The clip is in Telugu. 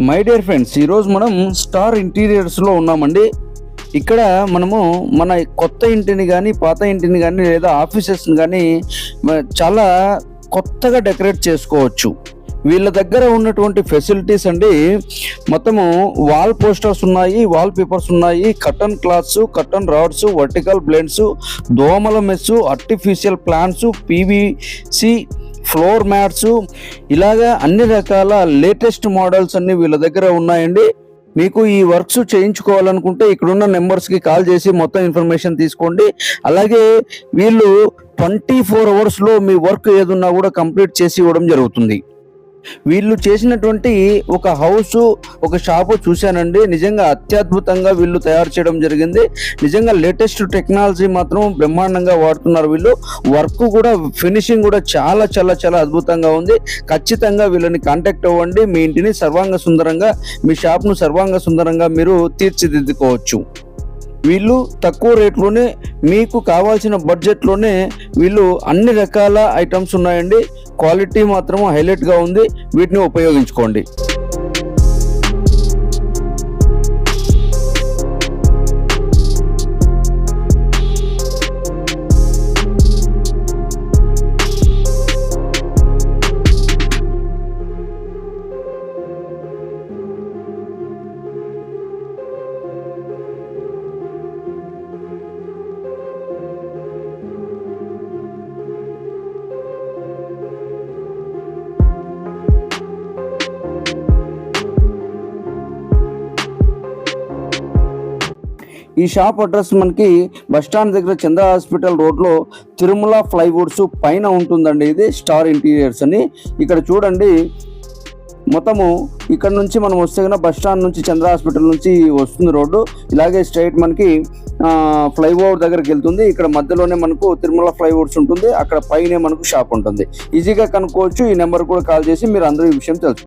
మై డియర్ ఫ్రెండ్స్, ఈరోజు మనం స్టార్ ఇంటీరియర్స్లో ఉన్నామండి. ఇక్కడ మనము మన కొత్త ఇంటిని కానీ, పాత ఇంటిని కానీ, లేదా ఆఫీసెస్ని కానీ చాలా కొత్తగా డెకరేట్ చేసుకోవచ్చు. వీళ్ళ దగ్గర ఉన్నటువంటి ఫెసిలిటీస్ అండి, మొత్తము వాల్ పోస్టర్స్ ఉన్నాయి, వాల్ పేపర్స్ ఉన్నాయి, curtain cloths, curtain rods, vertical blinds, దోమల mesh, artificial plants, PVC floor mats, ఇలాగా అన్ని రకాల లేటెస్ట్ మోడల్స్ అన్ని వీళ్ళ దగ్గర ఉన్నాయండి. మీకు ఈ వర్క్స్ చేయించుకోవాలనుకుంటే ఇక్కడున్న నెంబర్స్కి కాల్ చేసి మొత్తం ఇన్ఫర్మేషన్ తీసుకోండి. అలాగే వీళ్ళు 24 అవర్స్లో మీ వర్క్ ఏదున్నా కూడా కంప్లీట్ చేసి ఇవ్వడం జరుగుతుంది. వీళ్ళు చేసినటువంటి ఒక హౌస్, ఒక షాపు చూశానండి. నిజంగా అత్యద్భుతంగా వీళ్ళు తయారు చేయడం జరిగింది. నిజంగా లేటెస్ట్ టెక్నాలజీ మాత్రం బ్రహ్మాండంగా వాడుతున్నారు వీళ్ళు. వర్క్ కూడా, ఫినిషింగ్ కూడా చాలా చాలా చాలా అద్భుతంగా ఉంది. ఖచ్చితంగా వీళ్ళని కాంటాక్ట్ అవ్వండి. మీ ఇంటిని సర్వాంగ సుందరంగా, మీ షాప్ను సర్వాంగ సుందరంగా మీరు తీర్చిదిద్దుకోవచ్చు. వీళ్ళు తక్కువ రేట్లోనే, మీకు కావాల్సిన బడ్జెట్లోనే వీళ్ళు అన్ని రకాల ఐటమ్స్ ఉన్నాయండి. క్వాలిటీ మాత్రం హైలైట్గా ఉంది. వీటిని ఉపయోగించుకోండి. ఈ షాప్ అడ్రస్ మనకి బస్టాండ్ దగ్గర చంద్ర హాస్పిటల్ రోడ్లో తిరుమల ఫ్లైవుడ్స్ పైన ఉంటుందండి. ఇది స్టార్ ఇంటీరియర్స్ అని. ఇక్కడ చూడండి, మొత్తము ఇక్కడ నుంచి మనం వస్తే కన్నా బస్టాండ్ నుంచి చంద్ర హాస్పిటల్ నుంచి వస్తుంది రోడ్డు. ఇలాగే స్ట్రైట్ మనకి ఫ్లైఓవర్ దగ్గరికి వెళ్తుంది. ఇక్కడ మధ్యలోనే మనకు తిరుమల ఫ్లైవుడ్స్ ఉంటుంది. అక్కడ పైనే మనకు షాప్ ఉంటుంది. ఈజీగా కనుక్కోవచ్చు. ఈ నెంబర్ కూడా కాల్ చేసి మీరు అందరూ ఈ విషయం తెలుసు.